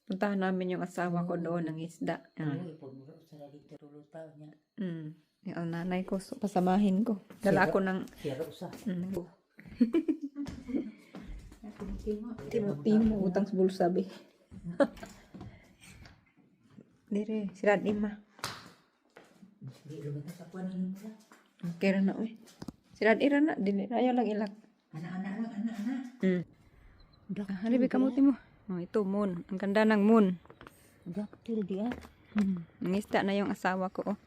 Puntahan namin yung asawa ko doon ng isda. Yung nanay ko, so, pasamahin ko. Dala ko ng... Timo, utang sa bulsa, be. Dire, sirad ima. Okay ra na, uy. Sirad ira na, dili. Ayaw lang ilak. Ana. Halibi kamuti mo. Oh, ito, moon. Ang ganda ng moon. Daktil dia. Nangisda na yung asawa ko, oh.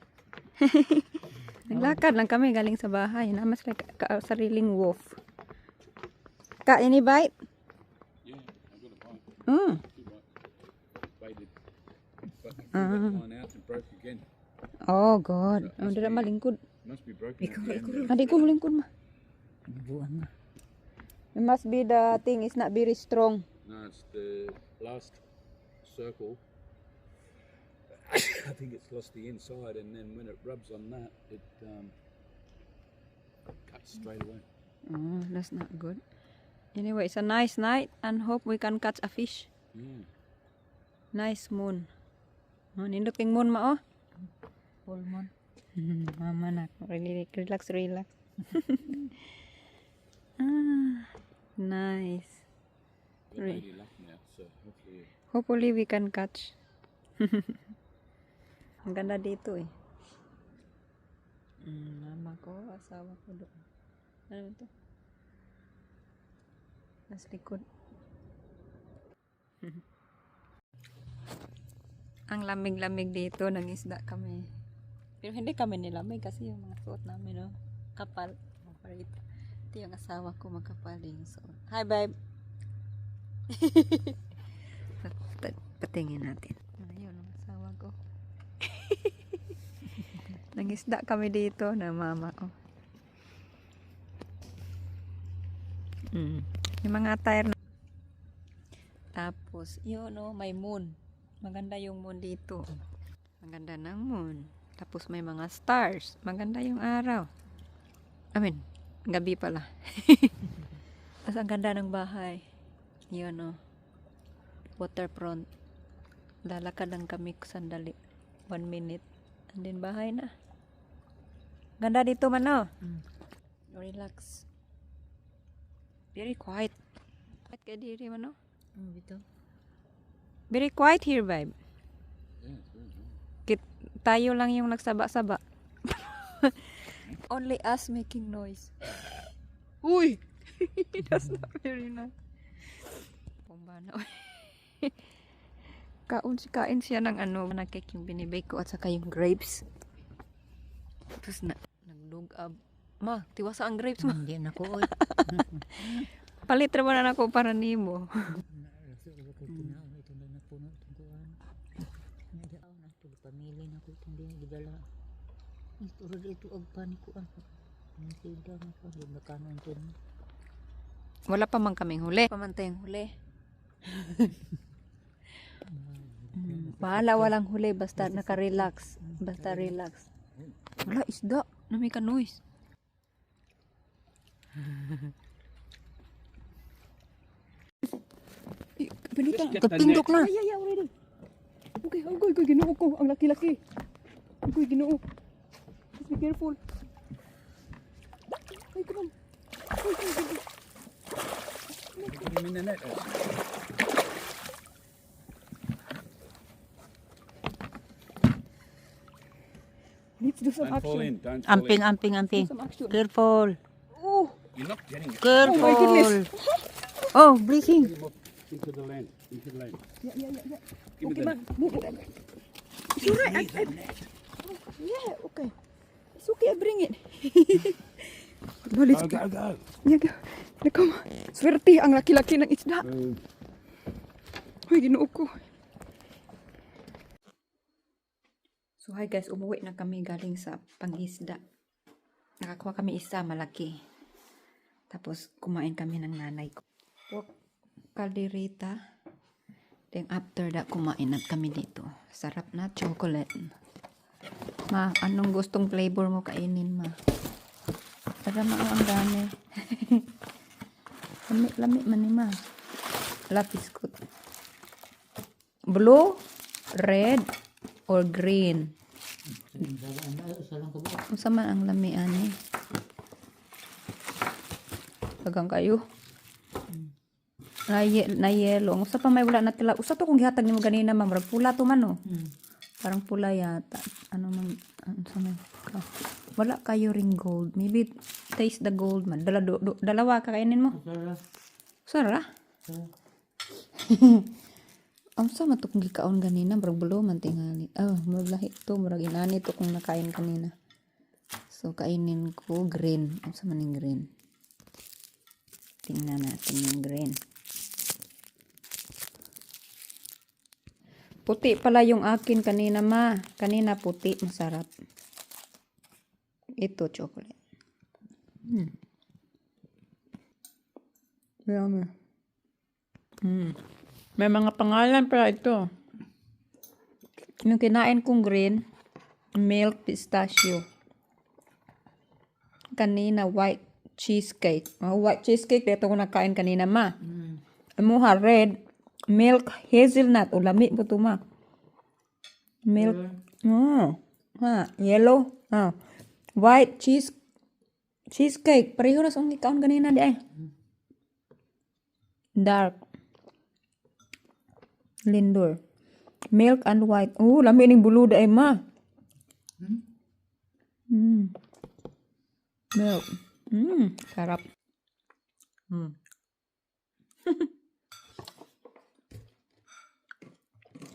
Naglakad lang kami galing sa bahay. Namas like sariling wolf. Any bite? Yeah, I got a bite. Baited. But the line out and broke again. Oh, God. Oh, dira malingkod. Must be broken. Again. Adik ko malingkod ma. Buang na. It must be the thing is not very strong. No, it's the last circle. I think it's lost the inside, and then when it rubs on that, it cuts straight away. Oh, that's not good. Anyway, it's a nice night and hope we can catch a fish. Yeah. Nice moon. Oh, nindot king moon ma, oh. Full moon. Mama na. Really, relax. Nice. Got lady luck now, so Hopefully hopefully. we can catch. Ang ganda dito eh. Mama ko, asawa ko doon. Ano ito? Nasa likod. Ang lamig-lamig dito, nangisda kami. Pero hindi kami nilamig kasi yung mga suot namin, no? Kapal. Ito yung asawa ko, magkapal din yung suot. Hi, babe! Patingin natin. Ayun ang asawa ko. Nangisda kami dito na mama ko. Yung mga tire na. Tapos, yun o, may moon. Maganda yung moon dito. Maganda ng moon. Tapos may mga stars. Maganda yung araw. Gabi pala. Tapos ang ganda ng bahay. Yun o. Waterfront. Lalakad lang kami sandali. 1 minute. And then bahay na. Ganda dito man o. Relax. Very quiet. Quiet ka diri man o. Bito. Very quiet here, babe. Yeah, it's very nice. Tayo lang yung nagsaba-saba. Only us making noise. Uy! That's not very nice. Pumbana. Kain siya ng cake yung binibake ko at saka yung grapes. Tapos nagdugab. Ma, tiwasa ang grapes ma. Hindi na ko oy. Palit ra na ako para nimo. Ito na puno itong kuwan. Pamili na ko itong gidala. Ito ito agpan ko ang sida na ko di makanon to. Wala pa man kaming huli. Pamantay ang huli. Bahala walang huli basta naka-relax. Basta relax. Wala isda. Nami ka noise. Benita, Kapindok na. Ay, already. Okay, ginoo ko. Ang laki-laki. Agoy, ginoo. Just be careful. Ay, come on. Put him in the net. Let's do some Don't fall action. in. Don't fall in. Amping. Do some action. Careful. Oh, You're not getting it. Careful. my goodness. Oh, breathing. Put him up into the land. Into the land. Yeah. Give Okay, me the man. net. Move. It's alright. Yeah, okay. It's okay, I bring it. No, let's go. Go. Yeah, go. Nako, swerte ang laki-laki ng isda. Uy, ginoo ko. So hi guys, umuwi na kami galing sa pangisda. Nakakuha kami isa, malaki. Tapos kumain kami ng nanay ko. Pork caldereta. Then after that, kumain na kami dito. Sarap na chocolate. Ma, anong gustong flavor mo kainin, ma? Para ang dami. Lami man ni ma. Lapis ko. blue, red, or green. Isa lang ka ba? Unsa man ang lami ani? Dagang kayo. Na yellow. Unsa pa may wala na tila. Usa to kung gihatag nimo ganina ma'am, murag pula to man oh. Parang pula yata. Ano man unsa man ka. Wala kayo ring gold. Maybe taste the gold man. Dalawa kakainin mo. Sarap. Sara? Unsa man to kung gikaon ganina, murag bulo man tingali. Murag lahi to, murag inani to kung nakain kanina. So kainin ko green. Unsa man yung green? Tingnan natin yung green. Puti pala yung akin kanina ma. Kanina puti, masarap. Ito chocolate. Yummy. May mga pangalan pala ito. Yung kinain kong green, milk pistachio. Kanina white cheesecake. White cheesecake dito ko nakain kanina ma. Amuha red, milk hazelnut. O lami po ito ma. Milk. Yellow. White cheesecake. Pareho na sa ikaon kanina di ay. Dark. Lindor. Milk and white. Lami ning buluda ay ma. Milk. Sarap.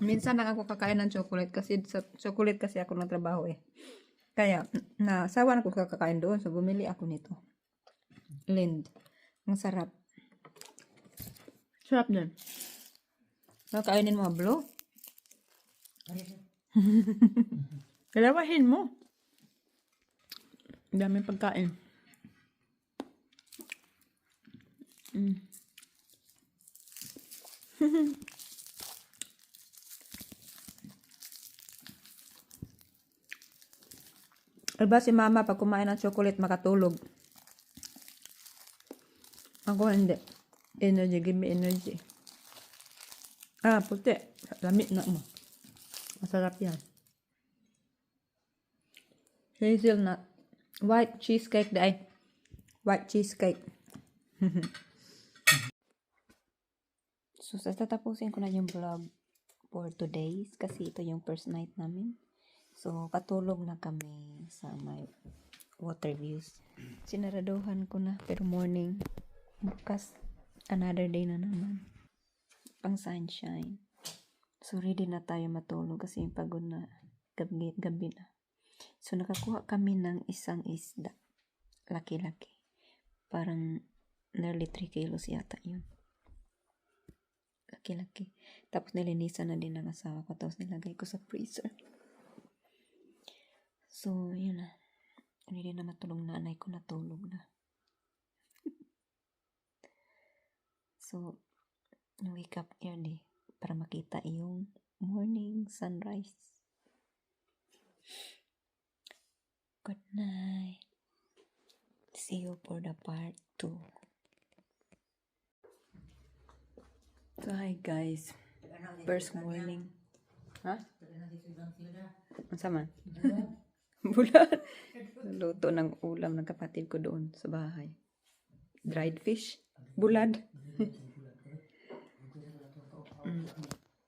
Minsan lang ako kakain ng chocolate kasi sa chocolate kasi ako nagtrabaho eh. Kaya nasawa na ako kakain doon so bumili ako nito. Lind. Ang sarap. Sarap din. Kakainin mo blue? Dalawahin mo. Ang dami pagkain. Iba si mama pag kumain ng chocolate makatulog. Ako hindi. Energy, give me energy. Puti. Lamit na mo. Masarap yan. Hazelnut. White cheesecake dahi. White cheesecake. So, tatapusin ko na yung vlog for today's kasi ito yung first night namin. So, katulog na kami sa my water views. Sinaraduhan ko na pero morning. Bukas, another day na naman. Pang sunshine. So, ready na tayo matulog kasi pagod na gabi na. So, nakakuha kami ng isang isda. Laki-laki. Parang nearly 3 kilos yata yun. Laki-laki. Tapos nilinisan na din ng asawa ko. Tapos nilagay ko sa freezer. So, yun na. Hindi na matulog nanay ko natulog na. So, wake up early para makita yung morning sunrise. Good night. See you for the part 2. So, hi guys. First morning. Ha? Ang sama? Bulan. Luto ng ulam ng kapatid ko doon sa bahay. Dried fish. Bulad.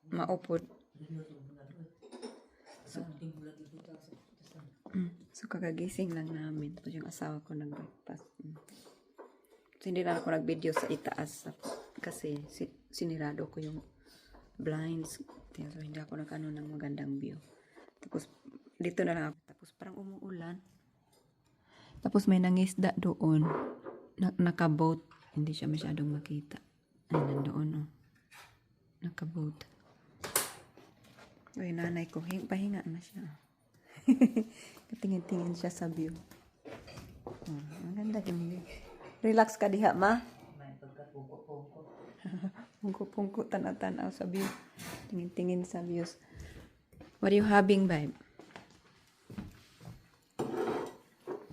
Maupod. So, kakagising lang namin. Tapos yung asawa ko nag-breakfast. So, hindi lang ako nag-video sa itaas. Kasi sinirado ko yung blinds. So, hindi ako nag-ano ng magandang view. Tapos, dito na lang ako. Tapos, parang umuulan. Tapos, may nangisda doon. Naka-boat. Hindi siya masyadong makita. Ay, nandoon, oh. Naka-boat. Ay, nanay ko. Pahinga na siya. Tingin-tingin siya sa view. Ang ganda yung view. Relax ka diha, ma. Pungko-pungko, tanaw-tanaw sa view. Tingin-tingin sa views. What are you having, babe?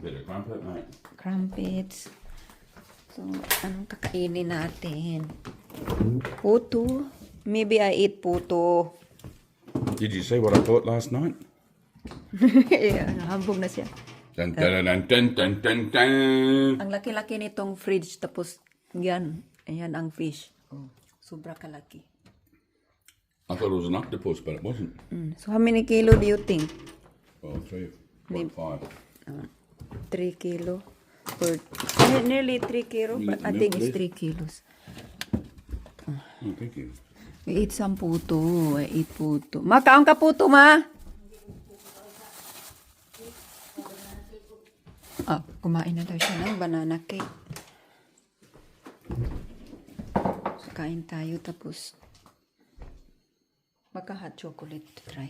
Bit of crumpet, mate. Crumpets. So, anong kakainin natin? Puto. Maybe I eat puto. Did you see what I caught last night? Nahambog na siya. Dun, dun, dun, dun, dun, dun, dun. Ang laki-laki nitong fridge, tapos yan. Ayan ang fish. Oh, sobra kalaki. I thought it was an octopus, but it wasn't. So how many kilo do you think? Well, 3.5. 3 kilo. Or nearly 3 kilo, You but get I the think milk, it's 3 kilos. Oh, thank you. I eat some puto. I eat puto. Ma, kaon ka puto, ma? Ah, kumain na daw siya ng banana cake. So, kain tayo tapos baka hot chocolate to try.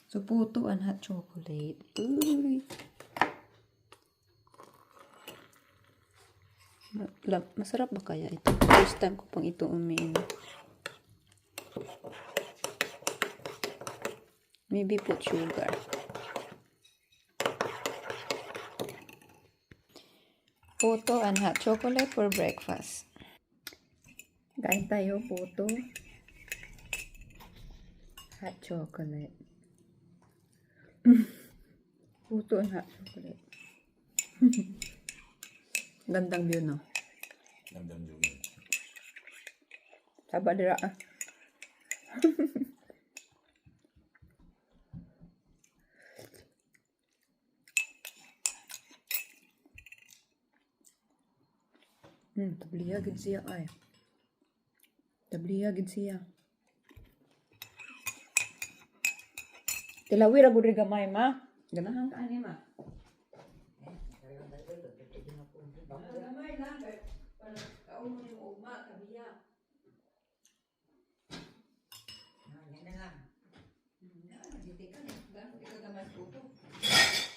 So, puto and hot chocolate. Uy. Masarap ba kaya ito? First time ko pang ito umiin. Maybe put sugar. Puto and hot chocolate for breakfast. Kain tayo, puto. Hot chocolate. Puto and hot chocolate. Gandang view, no? Dum, dum, dum. Saba dira ah. Tabliya gid siya ay. Tabliya gid siya. Tilawira gud ri gamay ma. Ganahan ka ani ma. Gamay lang kay para kauno ni mo ugma tabliya.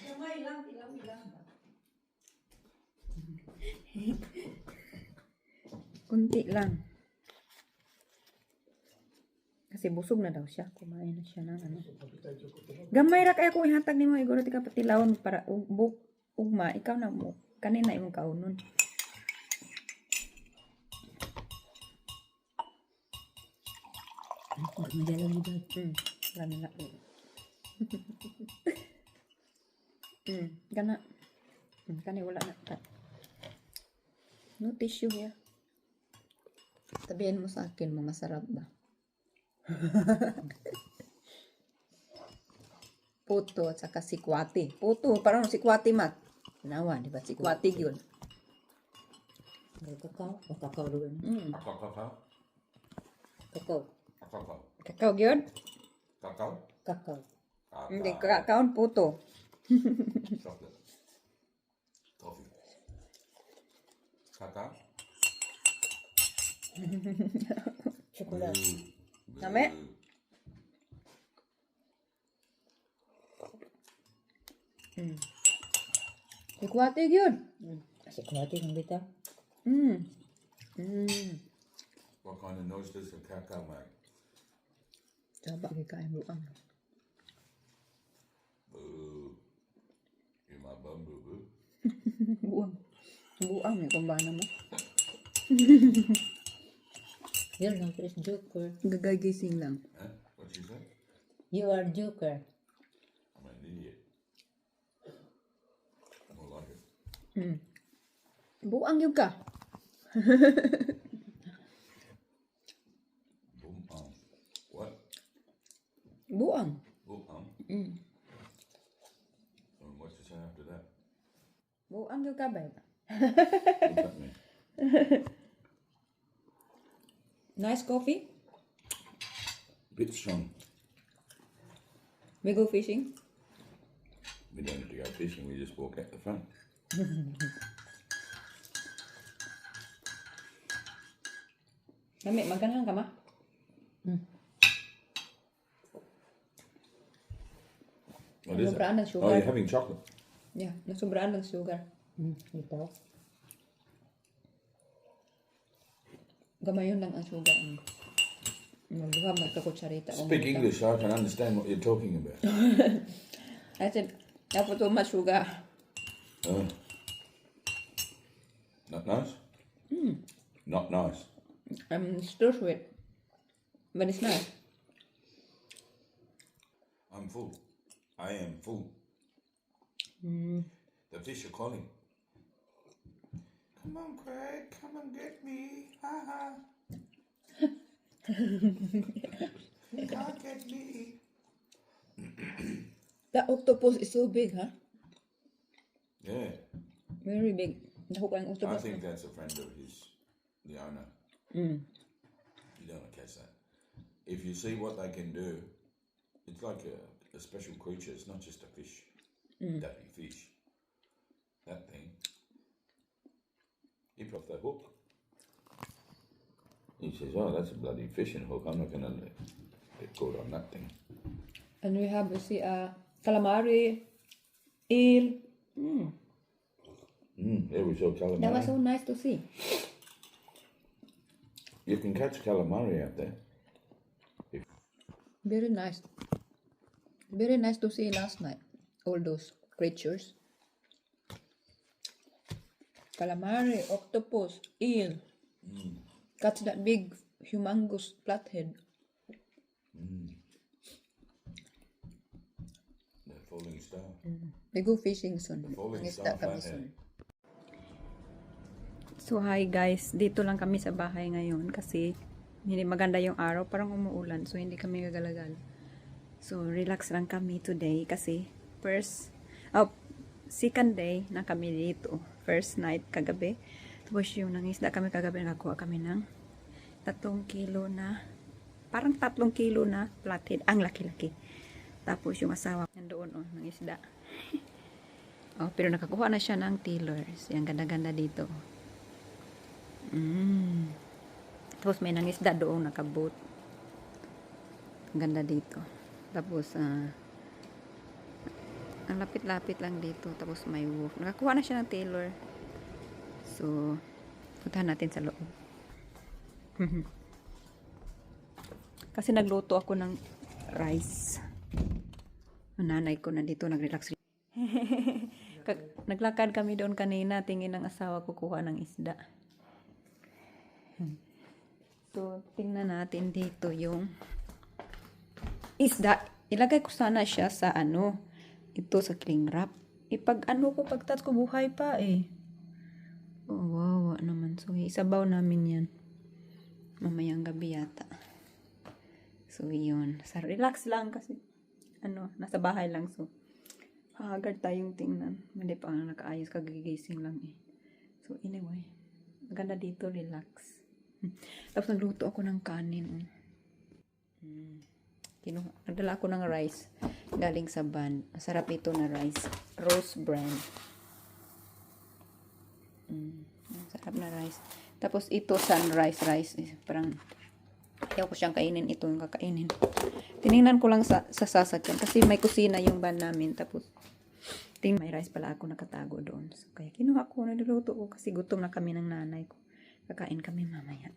Gamay lang, tilawi lang ba? Kunti lang. Kasi busog na daw siya. Kumain na siya ng ano. Gamay ra kaya kung ihatag nimo iguro ti ka patilawan para ugma ikaw na mo. Kanina imong kaunon. Madalang gid. Lami na. Gana. Kani wala na. No tissue here. Sabihin mo sa akin, mga masarap ba? Puto at saka sikwati. Puto, parang sikwati mat. Nawa, di ba? Sikwati yun. Kakao, kakao rin. Kakao? Kakao, Kakao? Kakao yun? Kakao? kakao. Hindi, kakaon puto. Chocolate. Coffee. Kakao? Chocolate. Name? Sikwati yun. Kasi kumati ng bita. What kind of noise does the cacao make? Saba, kikain buang. Boo. In my bum, boo, boo. Buang. Buang eh, kumbana mo. You're not Chris Joker. Gagagising lang. Huh? What you say? You are Joker. I'm an idiot. More like it. Buang yun ka. Boom, what? Buang. Boom, what you say after that? Buang yun ka ba? What's that mean? Nice coffee. Bit strong. We go fishing. We don't have to go fishing, we just walk out the front. Nami, magkanahan ka ma? What is it? Sobraan ng Oh, sugar. you're having chocolate. Yeah, nasubraan ng sugar. Ito. Gamayon lang ang sugar. Magduha magkakutsarita. Speak English so I can understand what you're talking about. I said, I put too much sugar. Oh. Not nice? Not nice. It's too sweet. But it's nice. I'm full. I am full. The fish are calling. Come on, Craig. Come and get me. Ha ha. You can't get me. The octopus is so big, huh? Yeah. Very big. Naku ko ang I octopus. think that's a friend of his, the owner. Mm. You don't want to catch that. If you see what they can do, it's like a special creature. It's not just a fish. Dappy fish. That thing. He put off the hook. He says, "Oh, that's a bloody fishing hook. I'm not going to get caught on that thing." And we have, you see, calamari, eel. There we saw calamari. That was so nice to see. You can catch calamari out there. Very nice. Very nice to see last night. All those creatures. Calamari, octopus, eel. Catch that big, humongous flathead. The falling star. We go fishing soon. Falling Mangisda star kami flathead. soon. So hi guys, dito lang kami sa bahay ngayon kasi hindi maganda yung araw, parang umuulan, so hindi kami gagalagal. So relax lang kami today kasi second day na kami dito. First night kagabi. Tapos yung nangisda kami kagabi, nakakuha kami ng 3 kilo na, parang 3 kilo na flathead. Ang laki-laki. Tapos yung asawa nandoon ng isda. Pero nakakuha na siya ng tillers. Yung ganda-ganda dito. Tapos may nangisda doon nakaboat. Ang ganda dito. Tapos ang lapit-lapit lang dito. Tapos may wolf. Nakakuha na siya ng tailor. So, puntahan natin sa loob. Kasi nagluto ako ng rice. Ang nanay ko nandito nag-relax. Naglakad kami doon kanina. Tingin ng asawa ko kuha ng isda. So, tingnan natin dito yung isda. Ilagay ko sana siya sa ito sa cling wrap. Pagtas ko buhay pa eh. Oh, wawa naman. So, isabaw namin yan. Mamayang gabi yata. So, yun. Relax lang kasi, nasa bahay lang. So, haggard tayong tingnan. Hindi pa nakaayos, kagigising lang eh. So, anyway. Maganda dito, relax. Tapos, nagluto ako ng kanin. Nagdala ako ng rice galing sa van. Masarap ito na rice. Rose brand. Masarap na rice. Tapos ito sunrise rice. Parang ayaw ko siyang kainin. Ito yung kakainin. Tinignan ko lang sa sasakyan. Kasi may kusina yung van namin. Tapos may rice pala ako nakatago doon. So, kaya kinuha ko. Niluluto ko kasi gutom na kami ng nanay ko. Kakain kami mamaya.